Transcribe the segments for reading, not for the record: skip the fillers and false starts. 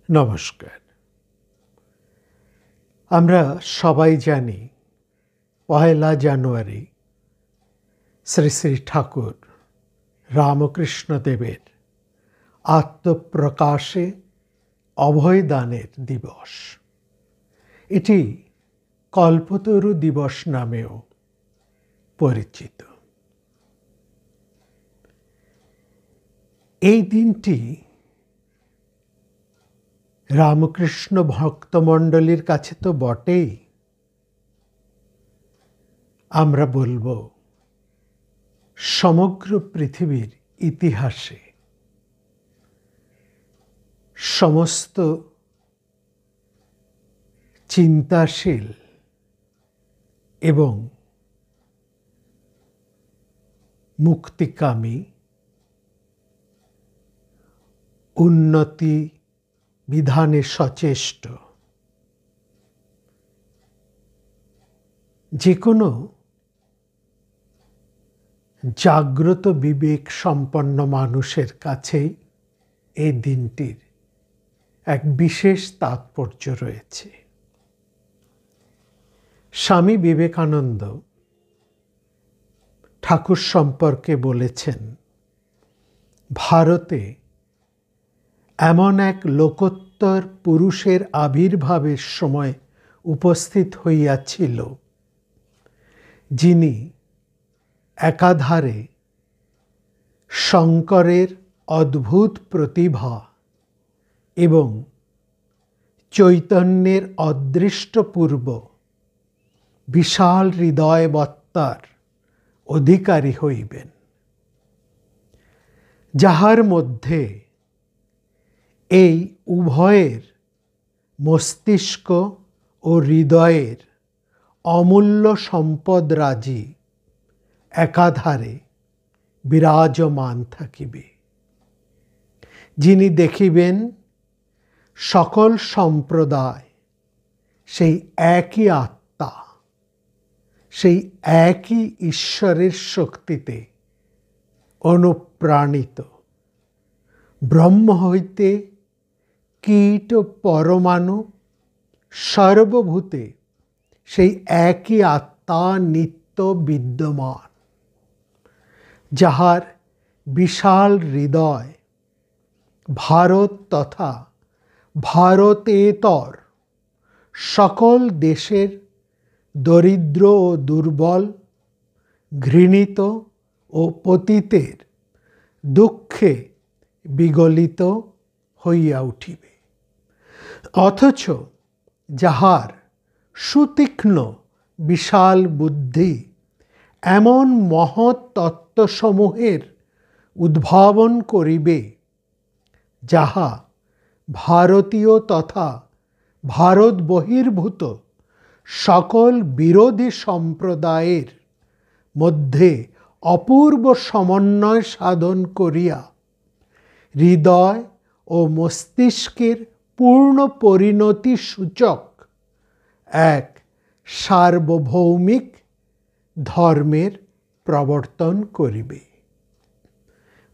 নমস্কার। আমরা সবাই জানি ১লা জানুয়ারি শ্রী শ্রী ঠাকুর রামকৃষ্ণদেবের আত্মপ্রকাশে অভয়দানের দিবস। এটি কল্পতরু দিবস নামেও পরিচিত। এই দিনটি রামকৃষ্ণ ভক্তমণ্ডলীর কাছে তো বটেই, আমরা বলবো সমগ্র পৃথিবীর ইতিহাসে সমস্ত চিন্তাশীল এবং মুক্তিকামী, উন্নতি বিধানে সচেষ্ট যে কোনো জাগ্রত বিবেক সম্পন্ন মানুষের কাছেই এই দিনটির এক বিশেষ তাৎপর্য রয়েছে। স্বামী বিবেকানন্দ ঠাকুর সম্পর্কে বলেছেন, ভারতে এমন এক লোকোত্তর পুরুষের আবির্ভাবের সময় উপস্থিত হইয়াছিল, যিনি একাধারে শঙ্করের অদ্ভুত প্রতিভা এবং চৈতন্যের অদৃষ্টপূর্ব বিশাল হৃদয়বত্তার অধিকারী হইবেন, যাহার মধ্যে এই উভয়ের মস্তিষ্ক ও হৃদয়ের অমূল্য সম্পদরাজি একাধারে বিরাজমান থাকিবে। যিনি দেখিবেন সকল সম্প্রদায় সেই একই আত্মা, সেই একই ঈশ্বরের শক্তিতে অনুপ্রাণিত, ব্রহ্ম হইতে কীট পরমাণু সর্বভূতে সেই একই আত্মা নিত্য বিদ্যমান, যাহার বিশাল হৃদয় ভারত তথা ভারতেতর সকল দেশের দরিদ্র ও দুর্বল, ঘৃণিত ও পতিতের দুঃখে বিগলিত হইয়া উঠিবে, অথচ যাহার সুতীক্ষ্ণ বিশাল বুদ্ধি এমন মহৎ তত্ত্বসমূহের উদ্ভাবন করিবে, যাহা ভারতীয় তথা ভারত বহির্ভূত সকল বিরোধী সম্প্রদায়ের মধ্যে অপূর্ব সমন্বয় সাধন করিয়া হৃদয় ও মস্তিষ্কের পূর্ণ পরিণতি সূচক এক সার্বভৌমিক ধর্মের প্রবর্তন করিবে।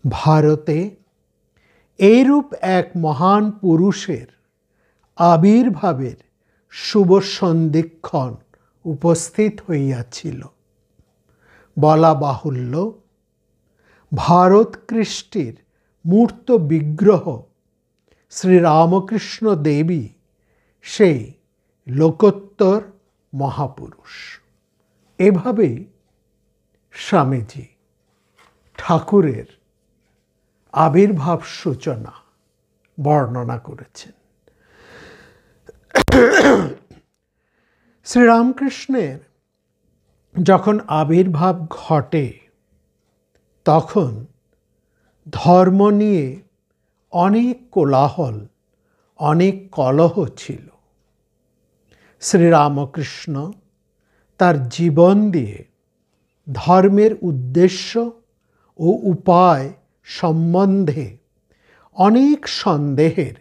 ভারতে এইরূপ এক মহান পুরুষের আবির্ভাবের শুভ সন্ধিক্ষণ উপস্থিত হইয়াছিল। বলা বাহুল্য, ভারত কৃষ্টির মূর্ত বিগ্রহ শ্রীরামকৃষ্ণ দেবী সেই লোকোত্তর মহাপুরুষ। এভাবেই স্বামীজি ঠাকুরের আবির্ভাব সূচনা বর্ণনা করেছেন। শ্রীরামকৃষ্ণের যখন আবির্ভাব ঘটে, তখন ধর্ম নিয়ে অনেক কোলাহল, অনেক কলহ ছিল। শ্রীরামকৃষ্ণ তার জীবন দিয়ে ধর্মের উদ্দেশ্য ও উপায় সম্বন্ধে অনেক সন্দেহের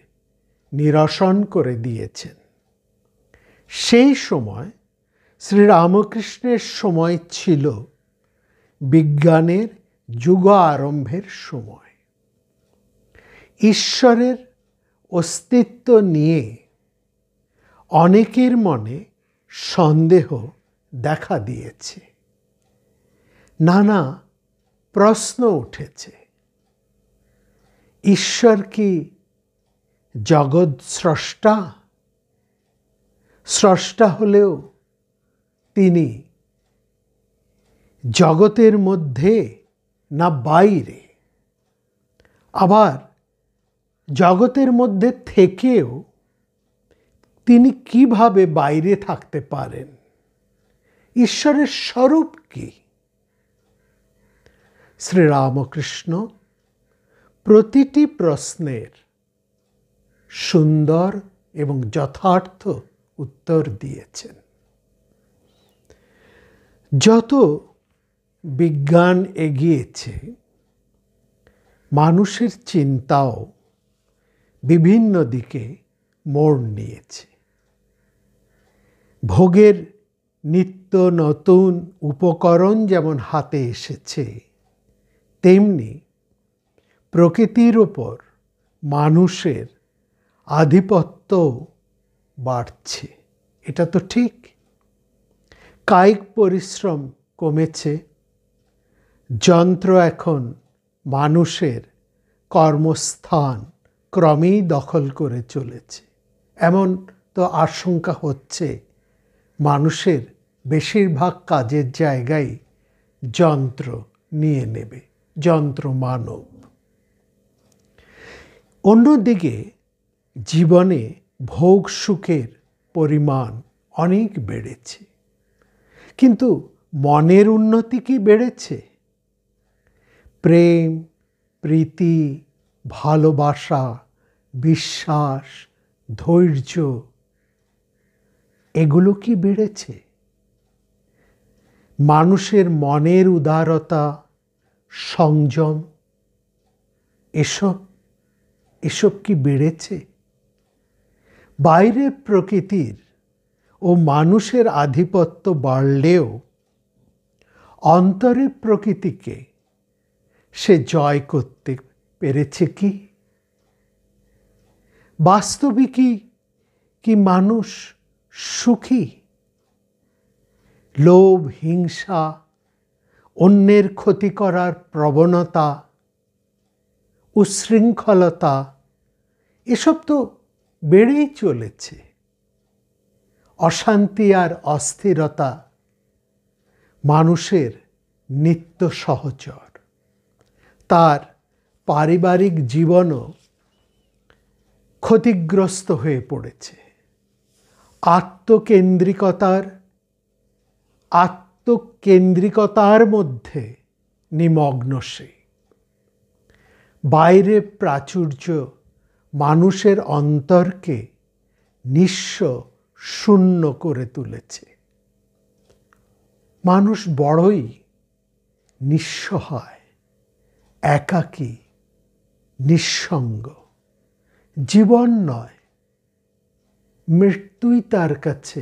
নিরসন করে দিয়েছেন। সেই সময় শ্রীরামকৃষ্ণের সময় ছিল বিজ্ঞানের যুগ আরম্ভের সময়। ঈশ্বরের অস্তিত্ব নিয়ে অনেকের মনে সন্দেহ দেখা দিয়েছে। নানা প্রশ্ন উঠেছে। ঈশ্বর কি জগৎ স্রষ্টা? স্রষ্টা হলেও তিনি জগতের মধ্যে না বাইরে? আবার জগতের মধ্যে থেকেও তিনি কিভাবে বাইরে থাকতে পারেন? ঈশ্বরের স্বরূপ কি? শ্রীরামকৃষ্ণ প্রতিটি প্রশ্নের সুন্দর এবং যথার্থ উত্তর দিয়েছেন। যত বিজ্ঞান এগিয়েছে, মানুষের চিন্তাও বিভিন্ন দিকে মোড় নিয়েছে। ভোগের নিত্য নতুন উপকরণ যেমন হাতে এসেছে, তেমনি প্রকৃতির ওপর মানুষের আধিপত্য বাড়ছে। এটা তো ঠিক। কায়িক পরিশ্রম কমেছে, যন্ত্র এখন মানুষের কর্মস্থান ক্রমেই দখল করে চলেছে। এমন তো আশঙ্কা হচ্ছে মানুষের বেশিরভাগ কাজের জায়গায় যন্ত্র নিয়ে নেবে, যন্ত্র মানব। অন্যদিকে জীবনে ভোগ সুখের পরিমাণ অনেক বেড়েছে, কিন্তু মনের উন্নতি কি বেড়েছে? প্রেম, প্রীতি, ভালোবাসা, বিশ্বাস, ধৈর্য এগুলো কি বেড়েছে? মানুষের মনের উদারতা, সংযম এসব কি বেড়েছে? বাইরের প্রকৃতির ও মানুষের আধিপত্য বাড়লেও অন্তরের প্রকৃতিকে সে জয় করতে পেরেছে কি? বাস্তবিকই কি মানুষ সুখী? লোভ, হিংসা, অন্যের ক্ষতি করার প্রবণতা, উচ্ছৃঙ্খলতা এসব তো বেড়েই চলেছে। অশান্তি আর অস্থিরতা মানুষের নিত্য সহচর। তার পারিবারিক জীবনও ক্ষতিগ্রস্ত হয়ে পড়েছে। আত্মকেন্দ্রিকতার মধ্যে নিমগ্ন সে। বাইরে প্রাচুর্য মানুষের অন্তরকে নিঃস্ব, শূন্য করে তুলেছে। মানুষ বড়ই নিঃসহায়, একাকী, নিঃসঙ্গ। জীবন নয়, মৃত্যুই তার কাছে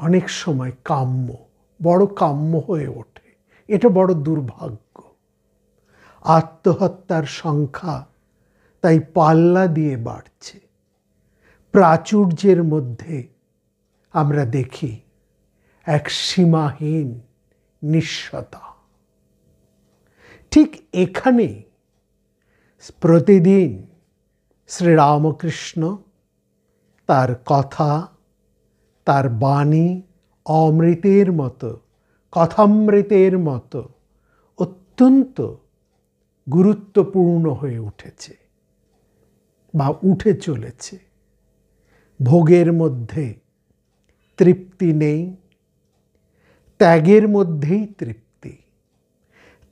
অনেক সময় কাম্য, বড় কাম্য হয়ে ওঠে। এটা বড় দুর্ভাগ্য। আত্মহত্যার সংখ্যা তাই পাল্লা দিয়ে বাড়ছে। প্রাচুর্যের মধ্যে আমরা দেখি এক সীমাহীন নিঃস্বতা। ঠিক এখানেই প্রতিদিন শ্রীরামকৃষ্ণ তার কথা, তার বাণী অমৃতের মতো, কথামৃতের মতো অত্যন্ত গুরুত্বপূর্ণ হয়ে উঠেছে বা উঠে চলেছে। ভোগের মধ্যে তৃপ্তি নেই, ত্যাগের মধ্যেই তৃপ্তি।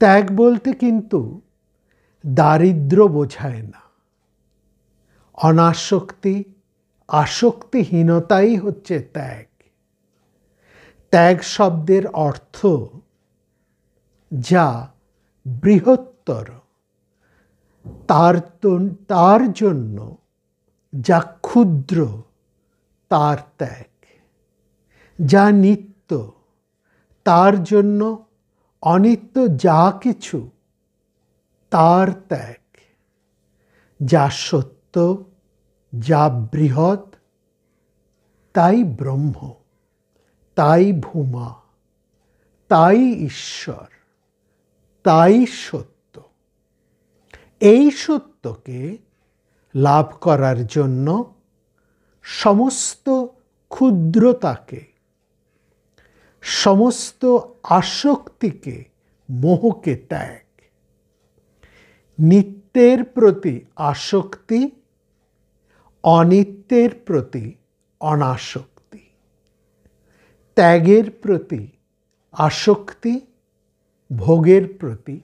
ত্যাগ বলতে কিন্তু দারিদ্র্য বোঝায় না। অনাসক্তি, আসক্তিহীনতাই হচ্ছে ত্যাগ। ত্যাগ শব্দের অর্থ যা বৃহত্তর, তার জন্য যা ক্ষুদ্র তার ত্যাগ, যা নিত্য তার জন্য অনিত্য যা কিছু তার ত্যাগ, যা সত্য যা বৃহৎ তাই ব্রহ্ম, তাই ভূমা, তাই ঈশ্বর, তাই সত্য। এই সত্যকে লাভ করার জন্য সমস্ত ক্ষুদ্রতাকে, সমস্ত আসক্তিকে, মোহকে ত্যাগ, নিত্যের প্রতি আসক্তি, অনিত্যের প্রতি অনাসক্তি, ত্যাগের প্রতি আসক্তি, ভোগের প্রতি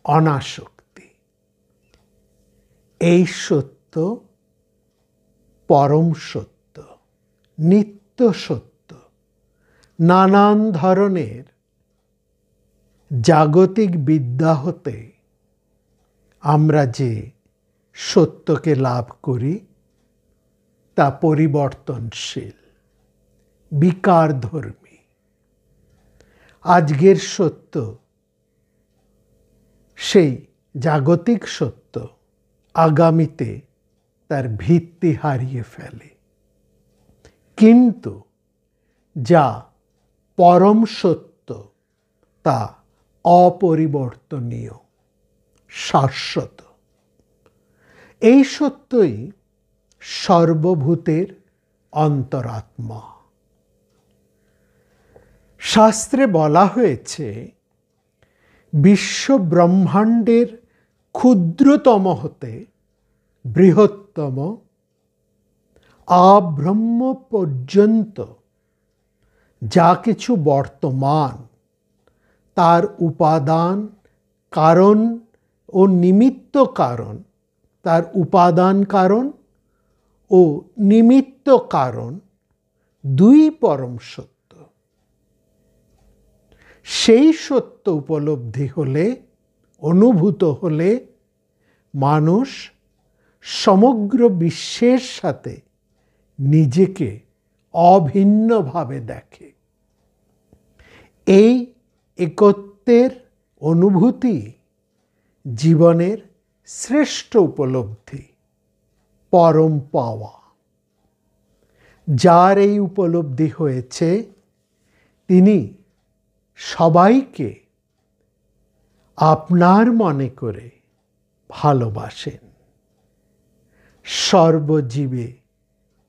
অনাসক্তি। এই সত্য পরম সত্য, নিত্য সত্য। নানান ধরনের জাগতিক বিদ্যা হতে আমরা যে সত্যকে লাভ করি তা পরিবর্তনশীল, বিকারধর্মী। আজকের সত্য সেই জাগতিক সত্য আগামীতে তার ভিত্তি হারিয়ে ফেলে, কিন্তু যা পরম সত্য তা অপরিবর্তনীয়, শাশ্বত। এই সত্যই সর্বভূতের অন্তরাত্মা। শাস্ত্রে বলা হয়েছে, বিশ্ব ব্রহ্মাণ্ডের ক্ষুদ্রতম হতে বৃহত্তম আব্রহ্ম পর্যন্ত যা কিছু বর্তমান, তার উপাদান কারণ ও নিমিত্ত কারণ, তার উপাদান কারণ ও নিমিত্ত কারণ দুই পরম সত্য। সেই সত্য উপলব্ধি হলে, অনুভূত হলে মানুষ সমগ্র বিশ্বের সাথে নিজেকে অভিন্নভাবে দেখে। এই একত্বের অনুভূতি জীবনের শ্রেষ্ঠ উপলব্ধি, পরম পাওয়া। যার এই উপলব্ধি হয়েছে তিনি সবাইকে আপনার মনে করে ভালোবাসেন। সর্বজীবে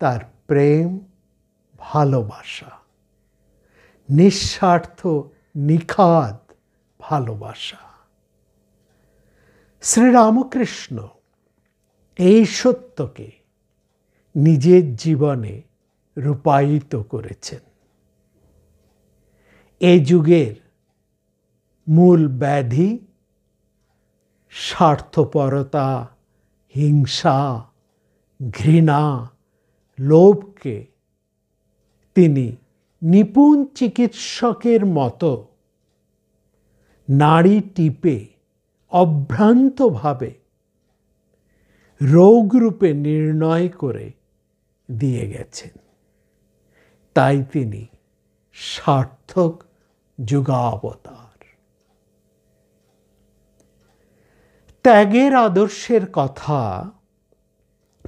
তার প্রেম, ভালোবাসা, নিঃস্বার্থ নিখাদ ভালোবাসা। শ্রীরামকৃষ্ণ এই সত্যকে নিজের জীবনে রূপায়িত করেছেন। এই যুগের মূল ব্যাধি স্বার্থপরতা, হিংসা, ঘৃণা, লোভকে তিনি নিপুণ চিকিৎসকের মতো নাড়ি টিপে অভ্রান্তভাবে রোগরূপে নির্ণয় করে দিয়ে গেছেন। তাই তিনি সার্থক যুগাবতার। ত্যাগের আদর্শের কথা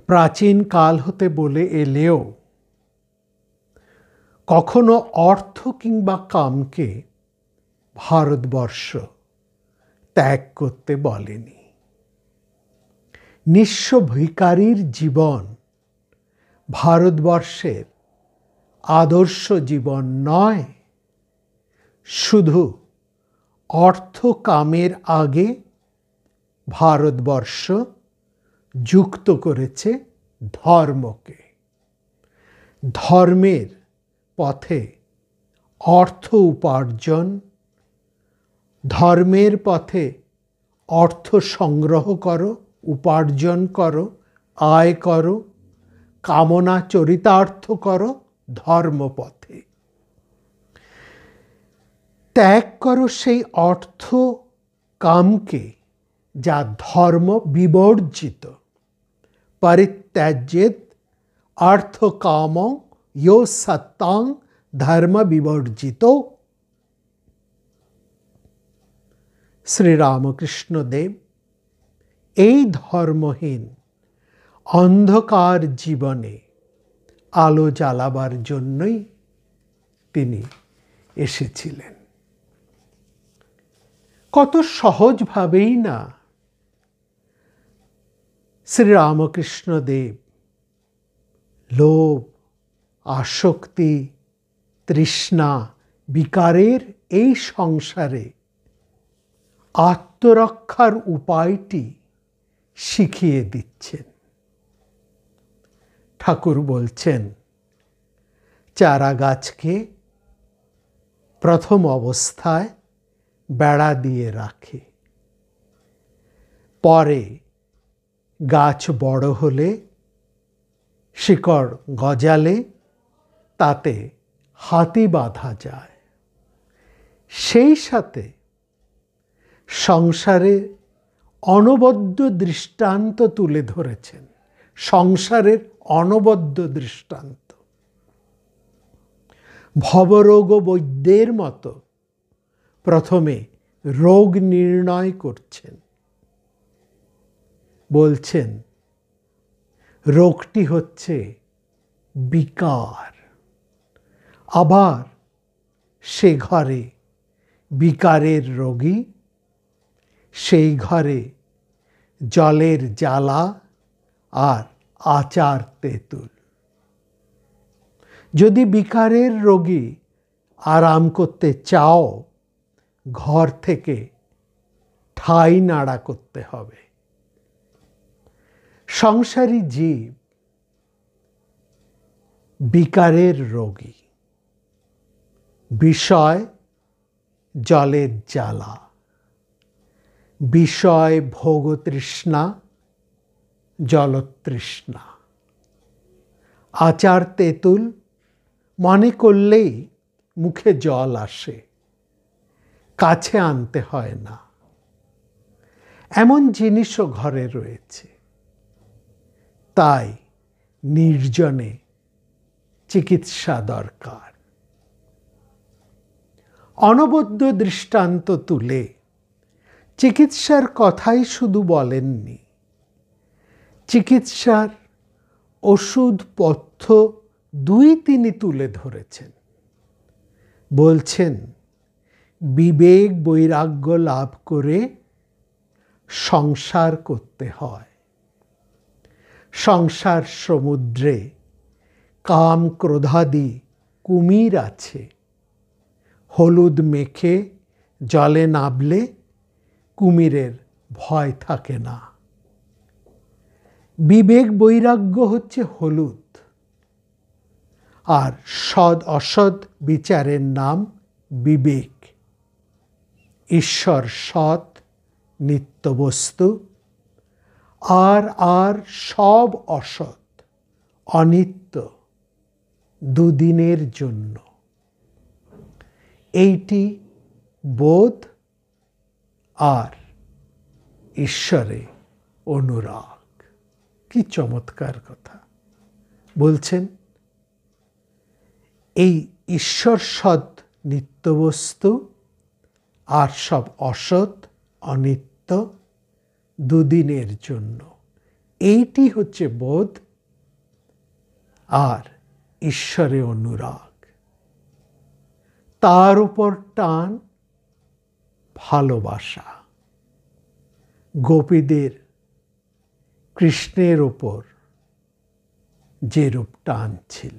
প্রাচীন কাল হতে বলে এলেও কখনো অর্থ কিংবা কামকে ভারতবর্ষ ত্যাগ করতে বলেনি। নিঃস্ব ভিখারির জীবন ভারতবর্ষের আদর্শ জীবন নয়। শুধু অর্থ কামের আগে ভারতবর্ষ যুক্ত করেছে ধর্মকে। ধর্মের পথে অর্থ উপার্জন, ধর্মের পথে অর্থ সংগ্রহ করো, উপার্জন করো, আয় করো, কামনা চরিতার্থ করো ধর্মপথে। ত্যাগ করো সেই অর্থ কামকে যা ধর্ম বিবর্জিত। পরিত্যাজ্যেত অর্থ কাম ইয়ো সত্যাং ধর্ম বিবর্জিত। শ্রীরামকৃষ্ণ দেব এই ধর্মহীন অন্ধকার জীবনে আলো জ্বালাবার জন্যই তিনি এসেছিলেন। কত সহজভাবেই না শ্রীরামকৃষ্ণদেব লোভ, আসক্তি, তৃষ্ণা, বিকারের এই সংসারে আত্মরক্ষার উপায়টি শিখিয়ে দিচ্ছেন। ঠাকুর বলছেন, চারা গাছকে প্রথম অবস্থায় বেড়া দিয়ে রাখে, পরে গাছ বড় হলে, শিকড় গজালে তাতে হাতি বাঁধা যায়। সেই সাথে সংসারে অনবদ্য দৃষ্টান্ত তুলে ধরেছেন, সংসারের অনবদ্য দৃষ্টান্ত। ভবরোগ বৈদ্যের মতো প্রথমে রোগ নির্ণয় করছেন। বলছেন রোগটি হচ্ছে বিকার। আবার সে ঘরে বিকারের রোগী, সেই ঘরে জলের জ্বালা আর আচার তেঁতুল। যদি বিকারের রোগী আরাম করতে চাও, ঘর থেকে ঠাই নাড়া করতে হবে। সংসারী জীব বিকারের রোগী। বিষয় জলের জ্বালা, বিষয় ভোগতৃষ্ণা, জলতৃষ্ণা। আচার তেঁতুল মনে করলেই মুখে জল আসে, কাছে আনতে হয় না। এমন জিনিসও ঘরে রয়েছে। তাই নির্জনে চিকিৎসা দরকার। অনবদ্য দৃষ্টান্ত তুলে চিকিৎসার কথাই শুধু বলেননি, চিকিৎসার ওষুধপথ্য দুই তিনি তুলে ধরেছেন। বলছেন বিবেক বৈরাগ্য লাভ করে সংসার করতে হয়। সংসার সমুদ্রে কাম ক্রোধাদি কুমির আছে। হলুদ মেখে জলে নামলে কুমিরের ভয় থাকে না। বিবেক বৈরাগ্য হচ্ছে হলুদ, আর সৎ অসৎ বিচারের নাম বিবেক। ঈশ্বর সৎ, নিত্যবস্তু, আর সব অসৎ, অনিত্য, দুদিনের জন্য। এইটি বোধ আর ঈশ্বরে অনুরাগ। কি চমৎকার কথা বলছেন। এই ঈশ্বর সৎ, নিত্যবস্তু, আর সব অসৎ, অনিত্য, দুদিনের জন্য। এইটি হচ্ছে বোধ আর ঈশ্বরে অনুরাগ। তার উপর টান, ভালোবাসা। গোপীদের কৃষ্ণের ওপর যেরূপ টান ছিল।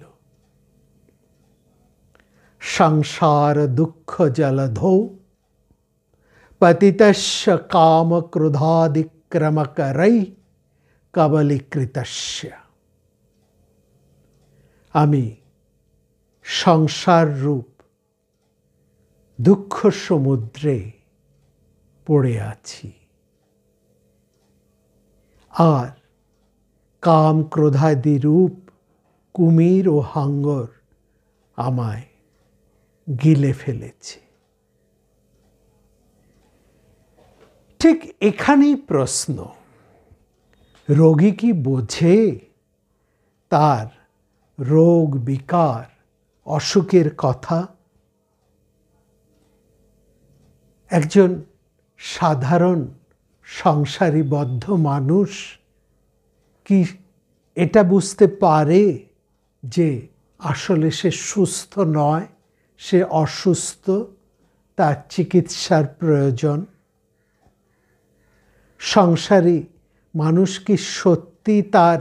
সংসার দুঃখ জলধৌ পতিতস্য কাম ক্রোধাদিক্রমকরৈ কবলীকৃতস্য। আমি সংসার রূপ দুঃখ সমুদ্রে পড়ে আছি, আর কাম ক্রোধাদি রূপ কুমির ও হাঙ্গর আমায় গিলে ফেলেছে। ঠিক এখানেই প্রশ্ন, রোগী কি বোঝে তার রোগ, বিকার, অসুখের কথা? একজন সাধারণ সংসারীবদ্ধ মানুষ কি এটা বুঝতে পারে যে আসলে সে সুস্থ নয়, সে অসুস্থ, তার চিকিৎসার প্রয়োজন। সংসারী মানুষ কি সত্যি তার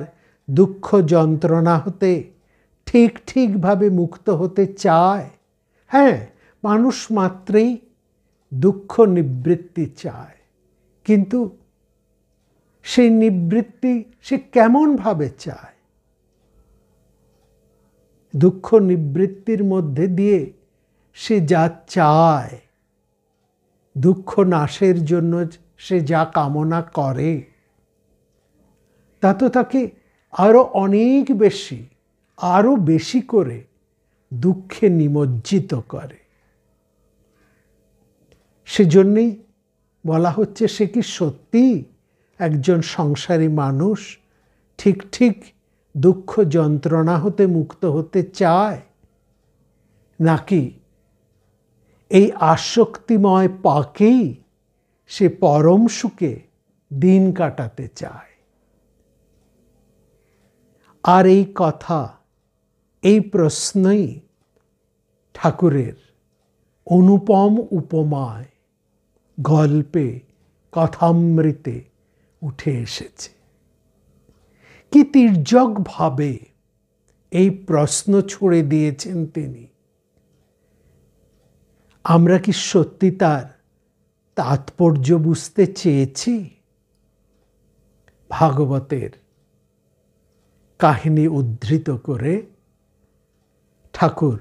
দুঃখ যন্ত্রণা হতে ঠিকভাবে মুক্ত হতে চায়? হ্যাঁ, মানুষ মাত্রেই দুঃখ নিবৃত্তি চায়, কিন্তু সেই নিবৃত্তি সে কেমনভাবে চায়? দুঃখ নিবৃত্তির মধ্যে দিয়ে সে যা চায়, দুঃখ নাশের জন্য সে যা কামনা করে, তা তো তাকে আরো অনেক বেশি, আরো বেশি করে দুঃখে নিমজ্জিত করে। সেজন্যই বলা হচ্ছে, সে কি সত্যি একজন সংসারী মানুষ ঠিক দুঃখ যন্ত্রণা হতে মুক্ত হতে চায়, নাকি এই আসক্তিময় পাকেই সে পরম সুখে দিন কাটাতে চায়? আর এই কথা, এই প্রশ্নই ঠাকুরের অনুপম উপমায়, গল্পে, কথামৃতে উঠে এসেছে। কি তির্যকভাবে এই প্রশ্ন ছুড়ে দিয়েছেন তিনি। আমরা কি সত্যি তার তাৎপর্য বুঝতে চেয়েছি? ভাগবতের কাহিনী উদ্ধৃত করে ঠাকুর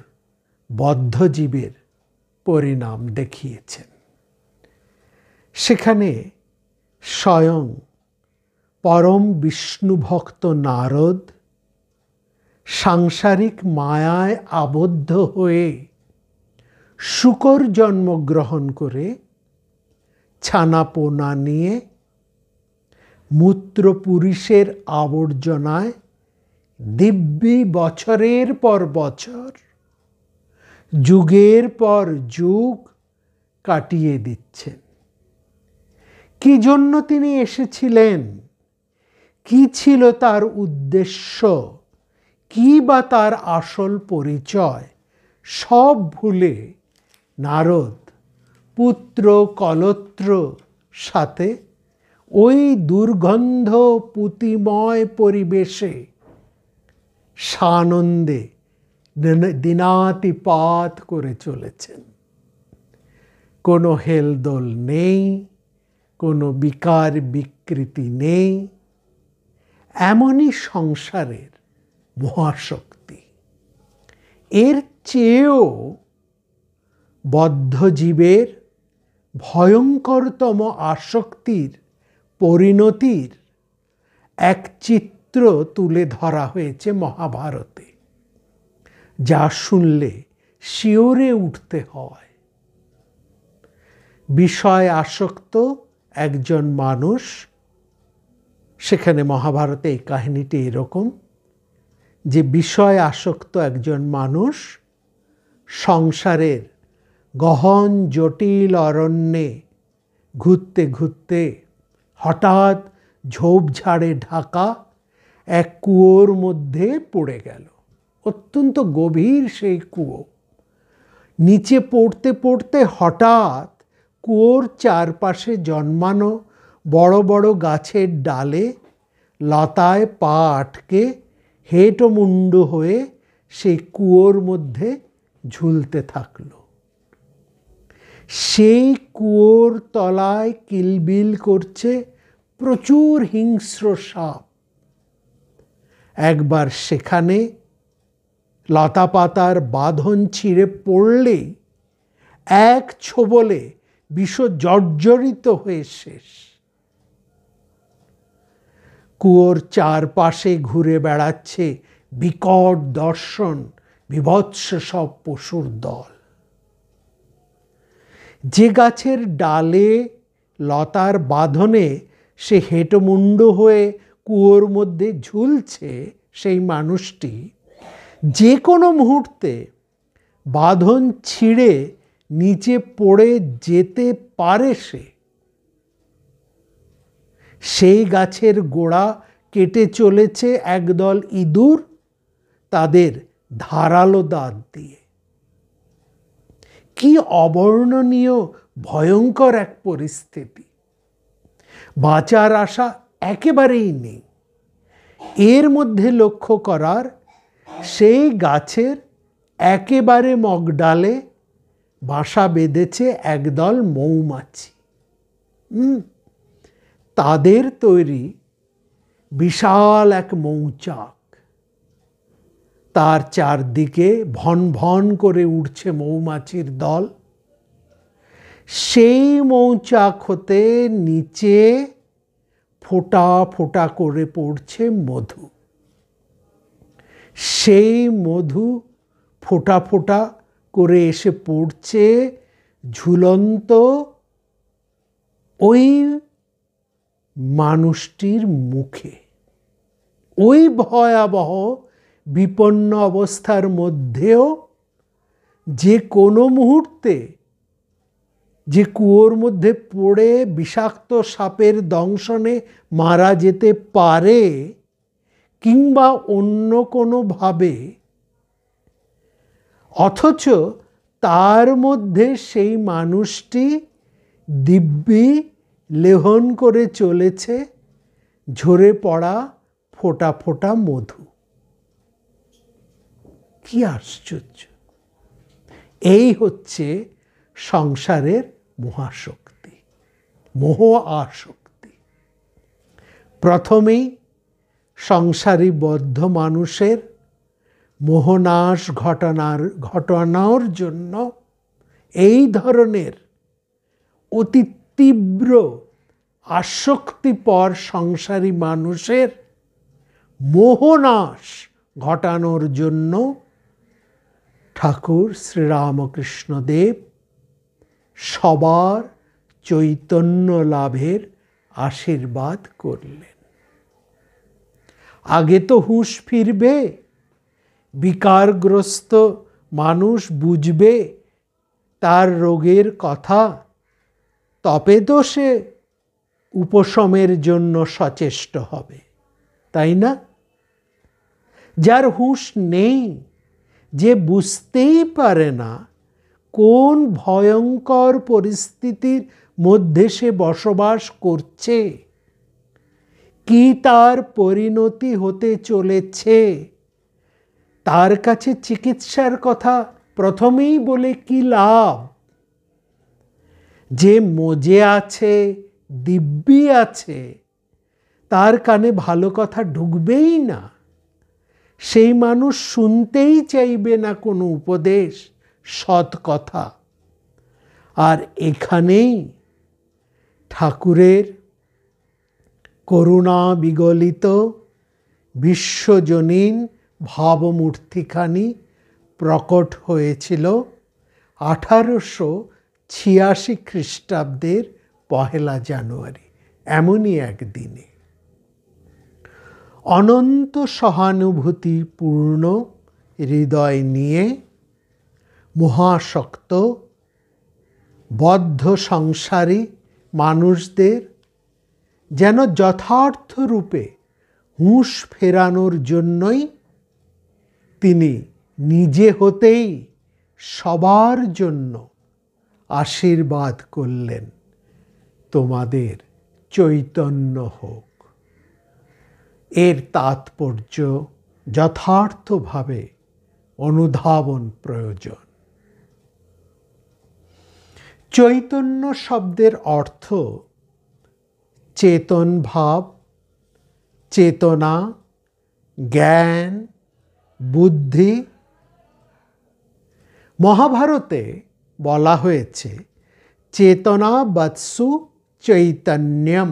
বদ্ধজীবের পরিণাম দেখিয়েছেন। সেখানে স্বয়ং পরম বিষ্ণুভক্ত নারদ সাংসারিক মায়ায় আবদ্ধ হয়ে শূকর জন্মগ্রহণ করে ছানাপোনা নিয়ে মূত্রপুরীষের আবর্জনায় দিব্যি বছরের পর বছর, যুগের পর যুগ কাটিয়ে দিচ্ছেন। কি জন্য তিনি এসেছিলেন? কি ছিল তার উদ্দেশ্য? কি বা তার আসল পরিচয়? সব ভুলে নারদ পুত্র কলত্র সাথে ওই দুর্গন্ধ পুতিময় পরিবেশে সানন্দে দিনাতিপাত করে চলেছেন। কোনো হেলদোল নেই, কোনো বিকার বিকৃতি নেই। এমনই সংসারের মহাশক্তি। এর চেয়েও বদ্ধজীবের ভয়ঙ্করতম আসক্তির পরিণতির এক চিত্র তুলে ধরা হয়েছে মহাভারতে, যা শুনলে শিওরে উঠতে হয়। বিষয় আসক্ত একজন মানুষ, সেখানে মহাভারতে এই কাহিনীটি এরকম যে বিষয় আসক্ত একজন মানুষ সংসারের গহন জটিল অরণ্যে ঘুরতে ঘুরতে হঠাৎ ঝোপঝাড়ে ঢাকা এক কুয়োর মধ্যে পড়ে গেল। অত্যন্ত গভীর সেই কুয়ো। নিচে পড়তে পড়তে হঠাৎ কুয়োর চারপাশে জন্মানো বড় বড় গাছের ডালে লতায় পা আটকে হেঁটোমুন্ডু হয়ে সেই কুয়োর মধ্যে ঝুলতে থাকলো। সেই কুয়োর তলায় কিলবিল করছে প্রচুর হিংস্র সাপ। একবার সেখানে লতাপাতার বাঁধন ছিঁড়ে পড়লেই এক ছোবলে বিষ জর্জরিত হয়ে শেষ। কুয়োর চারপাশে ঘুরে বেড়াচ্ছে বিকট দর্শন বিভৎস সব পশুর দল। যে গাছের ডালে লতার বাঁধনে সে হেঁটোমুন্ডু হয়ে কুয়োর মধ্যে ঝুলছে, সেই মানুষটি যে কোনো মুহূর্তে বাঁধন ছিঁড়ে নিচে পড়ে যেতে পারে। সেই গাছের গোড়া কেটে চলেছে একদল ইঁদুর তাদের ধারালো দাঁত দিয়ে। কি অবর্ণনীয় ভয়ঙ্কর এক পরিস্থিতি! বাঁচার আশা একেবারেই নেই। এর মধ্যে লক্ষ্য করার, সেই গাছের একেবারে মগডালে বাসা বেঁধেছে একদল মৌমাছি। তাদের তৈরি বিশাল এক মৌচাক, তার চারদিকে ভন ভন করে উঠছে মৌমাছির দল। সেই মৌচাক হতে নিচে ফোঁটা ফোঁটা করে পড়ছে মধু। সেই মধু ফোঁটা ফোঁটা করে এসে পড়ছে ঝুলন্ত ওই মানুষটির মুখে। ওই ভয়াবহ বিপন্ন অবস্থার মধ্যেও যে কোনো মুহূর্তে যে কুয়োর মধ্যে পড়ে বিষাক্ত সাপের দংশনে মারা যেতে পারে, কিংবা অন্য কোনোভাবে, অথচ তার মধ্যে সেই মানুষটি দিব্যি লেহন করে চলেছে ঝরে পড়া ফোঁটা ফোঁটা মধু। কি আশ্চর্য! এই হচ্ছে সংসারের মহাশক্তি, মোহ আসক্তি। প্রথমেই সংসারী বদ্ধ মানুষের মোহনাশ ঘটানোর জন্য এই ধরনের অতি তীব্র আসক্তিপর সংসারী মানুষের মোহনাশ ঘটানোর জন্য ঠাকুর শ্রীরামকৃষ্ণদেব সবার চৈতন্য লাভের আশীর্বাদ করলেন। আগে তো হুঁশ ফিরবে, বিকারগ্রস্ত মানুষ বুঝবে তার রোগের কথা, তবে তো সে উপশমের জন্য সচেষ্ট হবে, তাই না? যার হুঁশ নেই, যে বুঝতেই পারে না কোন ভয়ঙ্কর পরিস্থিতির মধ্যে সে বসবাস করছে, কি তার পরিণতি হতে চলেছে, তার কাছে চিকিৎসার কথা প্রথমেই বলে কি লাভ? যে মজে আছে, দিব্যি আছে, তার কানে ভালো কথা ঢুকবেই না। সেই মানুষ শুনতেই চাইবে না কোনো উপদেশ, সৎ কথা। আর এখানেই ঠাকুরের করুণা বিগলিত বিশ্বজনীন ভাবমূর্তিখানি প্রকট হয়েছিল 1886 খ্রিস্টাব্দের 1 জানুয়ারি। এমনই একদিনে অনন্ত সহানুভূতিপূর্ণ হৃদয় নিয়ে মহাশক্ত বদ্ধ সংসারী মানুষদের যেন যথার্থ রূপে হুঁশ ফেরানোর জন্যই তিনি নিজে হতেই সবার জন্য আশীর্বাদ করলেন, তোমাদের চৈতন্য হোক। এর তাৎপর্য যথার্থভাবে অনুধাবন প্রয়োজন। চৈতন্য শব্দের অর্থ চেতন ভাব, চেতনা, জ্ঞান, বুদ্ধি। মহাভারতে বলা হয়েছে চেতনা বৎসু চৈতন্যম,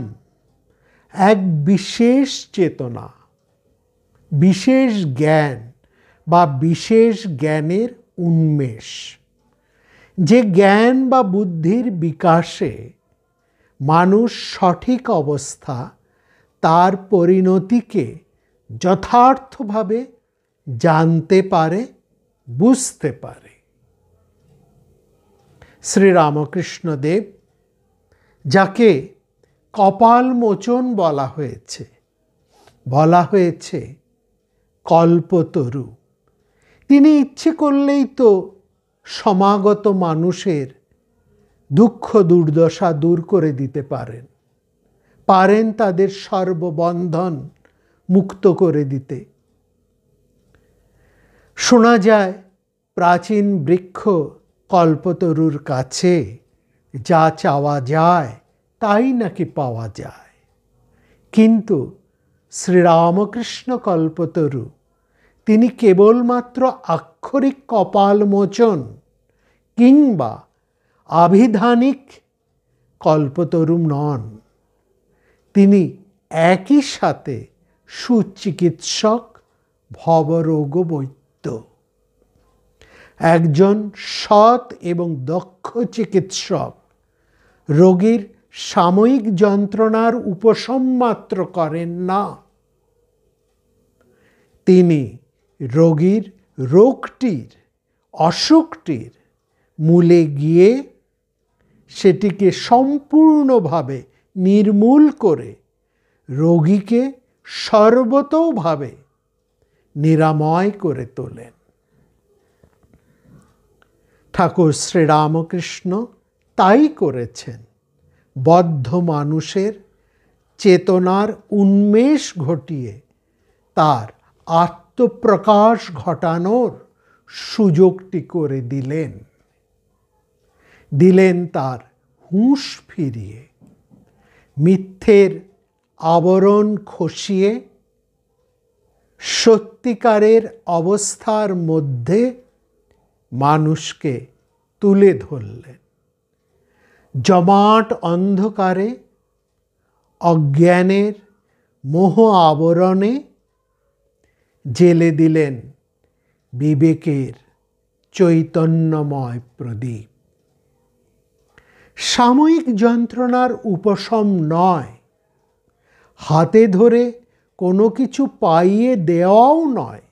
এক বিশেষ চেতনা, বিশেষ জ্ঞান বা বিশেষ জ্ঞানের উন্মেষ। যে জ্ঞান বা বুদ্ধির বিকাশে মানুষ সঠিক অবস্থা, তার পরিণতিকে যথার্থভাবে জানতে পারে, বুঝতে পারে। শ্রীরামকৃষ্ণদেব, যাকে কপাল মোচন বলা হয়েছে, বলা হয়েছে কল্পতরু। তিনি ইচ্ছে করলেই তো সমাগত মানুষের দুঃখ দুর্দশা দূর করে দিতে পারেন, পারেন তাদের সর্ববন্ধন মুক্ত করে দিতে। শোনা যায় প্রাচীন বৃক্ষ কল্পতরুর কাছে যা চাওয়া যায় তাই নাকি পাওয়া যায়। কিন্তু শ্রীরামকৃষ্ণ কল্পতরু তিনি কেবলমাত্র আক্ষরিক কপাল মোচন কিংবা আভিধানিক কল্পতরু নন, তিনি একই সাথে সুচিকিৎসক, ভবরোগ বৈদ্য। একজন সৎ এবং দক্ষ চিকিৎসক রোগীর সাময়িক যন্ত্রণার উপশম মাত্র করেন না, তিনি রোগীর রোগটির, অসুখটির মূলে গিয়ে সেটিকে সম্পূর্ণভাবে নির্মূল করে রোগীকে সর্বতোভাবে নিরাময় করে তোলেন। ঠাকুর শ্রীরামকৃষ্ণ তাই করেছেন। বদ্ধ মানুষের চেতনার উন্মেষ ঘটিয়ে তার আত্মপ্রকাশ ঘটানোর সুযোগটি করে দিলেন। দিলেন তার হুঁশ ফিরিয়ে, মিথ্যের আবরণ খসিয়ে সত্যিকারের অবস্থার মধ্যে মানুষকে তুলে ধরলেন। জমাট অন্ধকারে, অজ্ঞানের মোহ আবরণে জেলে দিলেন বিবেকের চৈতন্যময় প্রদীপ। সাময়িক যন্ত্রণার উপশম নয়, হাতে ধরে কোনো কিছু পাইয়ে দেওয়াও নয়,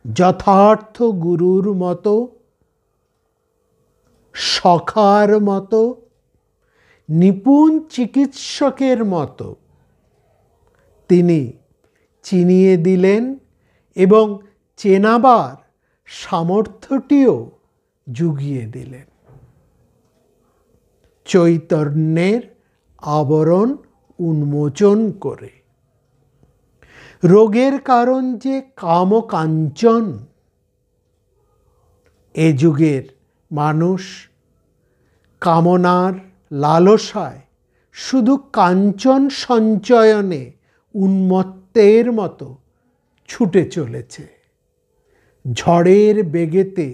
যথার্থ গুরুর মতো, সখার মতো, নিপুণ চিকিৎসকের মতো তিনি চিনিয়ে দিলেন এবং চেনাবার সামর্থ্যটিও জুগিয়ে দিলেন। চৈতন্যের আবরণ উন্মোচন করে। রোগের কারণ যে কামকাঞ্চন, এ যুগের মানুষ কামনার লালসায় শুধু কাঞ্চন সঞ্চয়নে উন্মত্তের মতো ছুটে চলেছে। ঝড়ের বেগেতে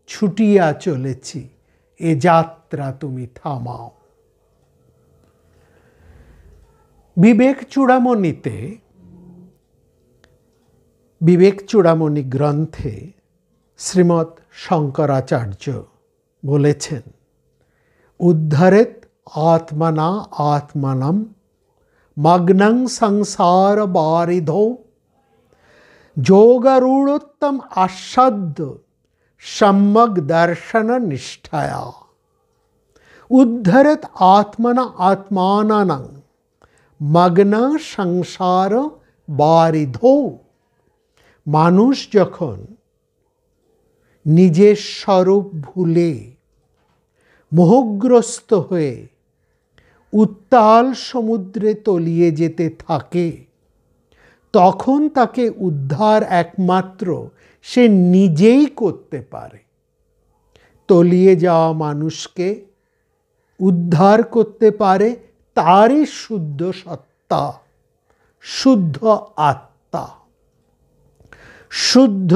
ছুটিয়া চলেছি, এ যাত্রা তুমি থামাও। বিবেক চূড়ামণিতে, বিবেক চূড়ামণি গ্রন্থে শ্রীমৎ শঙ্করাচার্য বলেছেন, উদ্ধরেত আত্মনা আত্মানম মগ্নং সংসার বারিধৌ যোগারূঢ়োত্তম আস্বাদ্য সম্যক দর্শন নিষ্ঠায়া। উদ্ধরেত আত্মনা আত্মানং মগ্ন সংসার বারিধৌ। মানুষ যখন নিজের স্বরূপ ভুলে মোহগ্রস্ত হয়ে উত্তাল সমুদ্রে তলিয়ে যেতে থাকে, তখন তাকে উদ্ধার একমাত্র সে নিজেই করতে পারে। তলিয়ে যাওয়া মানুষকে উদ্ধার করতে পারে তারই শুদ্ধ সত্তা, শুদ্ধ আত্মা। শুদ্ধ